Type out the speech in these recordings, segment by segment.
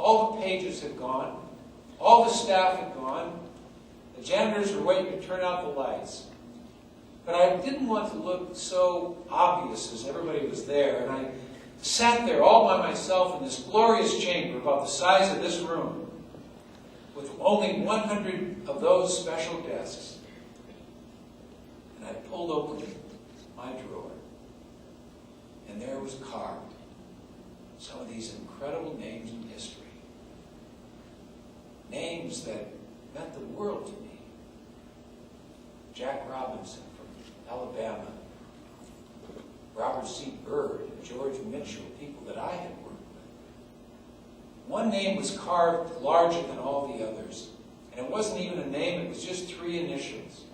All the pages had gone. All the staff had gone. The janitors were waiting to turn out the lights. But I didn't want to look so obvious as everybody was there, and I sat there all by myself in this glorious chamber about the size of this room, with only 100 of those special desks. And I pulled open my drawer, and there was carved some of these incredible names in history. Names that meant the world to me. Jack Robinson from Alabama, Robert C. Byrd, and George Mitchell, people that I had worked with. One name was carved larger than all the others, and it wasn't even a name, it was just 3 initials.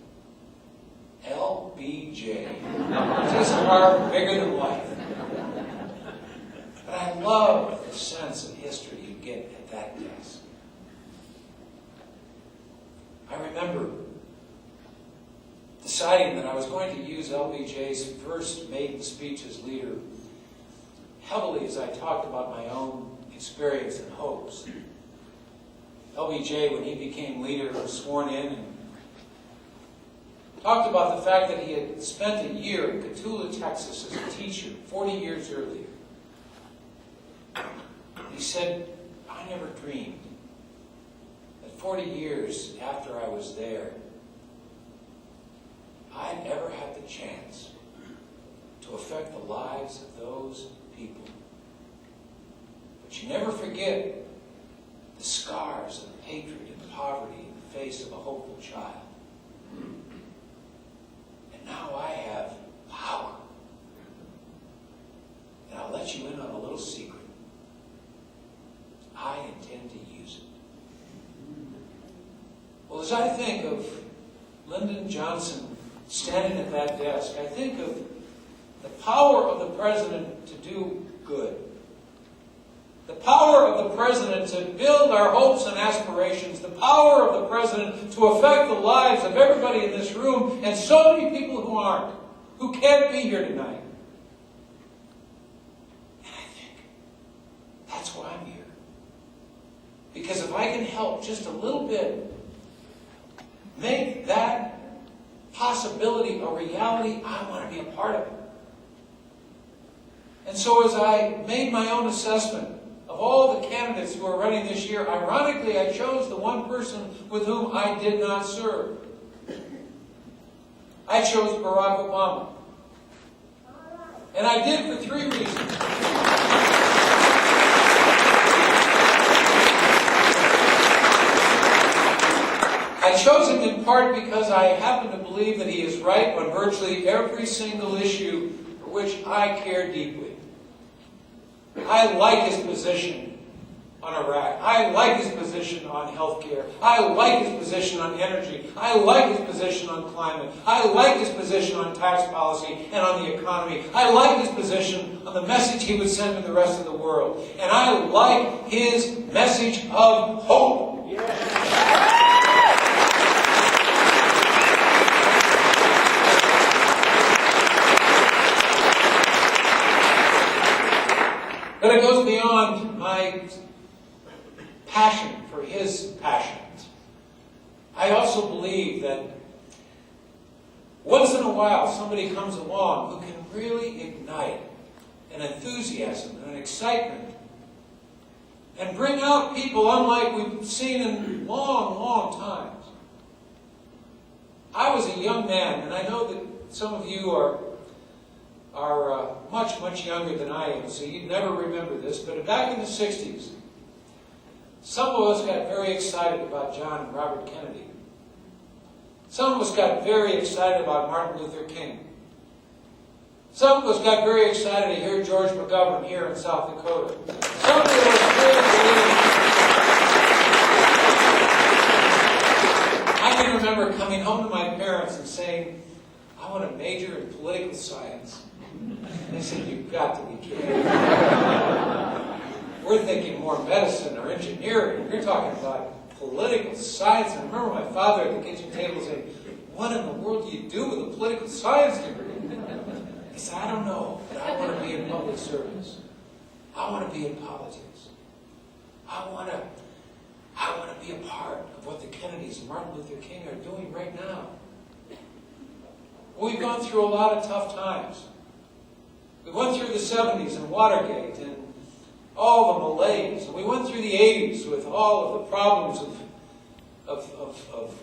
LBJ. Just carved bigger than life. But I love the sense of history you get at that desk. I remember deciding that I was going to use LBJ's first maiden speech as leader heavily as I talked about my own experience and hopes. LBJ, when he became leader, was sworn in and talked about the fact that he had spent a year in Dakota, Texas as a teacher 40 years earlier. He said, I never dreamed that 40 years after I was there, I'd ever had the chance to affect the lives of those people. But you never forget the scars of hatred and poverty in the face of a hopeful child. And now I have power. And I'll let you in on a little secret. I intend to use it. Well, as I think of Lyndon Johnson standing at that desk, I think of the power of the president to do good. The power of the president to build our hopes and aspirations. The power of the president to affect the lives of everybody in this room and so many people who aren't, who can't be here tonight. And I think that's why I'm here. Because if I can help just a little bit make that possibility a reality, I want to be a part of it. And so as I made my own assessment of all the candidates who are running this year, ironically, I chose the one person with whom I did not serve. I chose Barack Obama. And I did for 3 reasons. I chose him in part because I happen to believe that he is right on virtually every single issue for which I care deeply. I like his position on Iraq. I like his position on health care. I like his position on energy. I like his position on climate. I like his position on tax policy and on the economy. I like his position on the message he would send to the rest of the world. And I like his message of hope. Yeah. But it goes beyond my passion for his passion. I also believe that once in a while somebody comes along who can really ignite an enthusiasm and an excitement and bring out people unlike we've seen in long, long times. I was a young man, and I know that some of you are much, much younger than I am, so you'd never remember this, but back in the 60s, some of us got very excited about John and Robert Kennedy. Some of us got very excited about Martin Luther King. Some of us got very excited to hear George McGovern here in South Dakota. Some of us I can remember coming home to my parents and saying, I want to major in political science. They said, you've got to be kidding. We're thinking more medicine or engineering. You're talking about political science. And I remember my father at the kitchen table saying, what in the world do you do with a political science degree? He said, I don't know, but I want to be in public service. I want to be in politics. I want to be a part of what the Kennedys and Martin Luther King are doing right now. We've gone through a lot of tough times. We went through the 70s and Watergate and all the malaise. And we went through the 80s with all of the problems of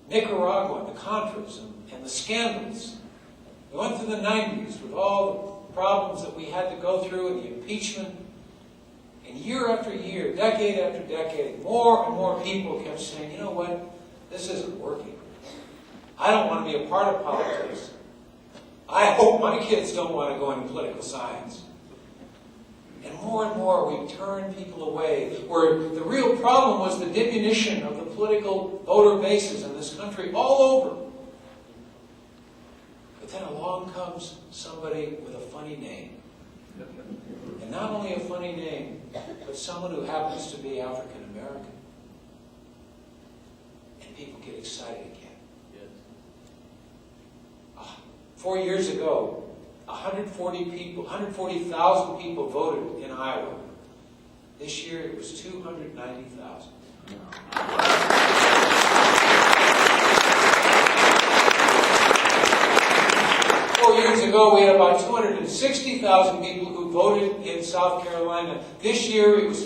Nicaragua and the Contras and the scandals. We went through the 90s with all the problems that we had to go through and the impeachment. And year after year, decade after decade, more and more people kept saying, you know what, this isn't working. I don't want to be a part of politics. I hope my kids don't want to go into political science. And more we turned people away, where the real problem was the diminution of the political voter bases in this country all over. But then along comes somebody with a funny name. And not only a funny name, but someone who happens to be African American. And people get excited again. 4 years ago, 140,000 people voted in Iowa. This year it was 290,000. 4 years ago, we had about 260,000 people who voted in South Carolina. This year it was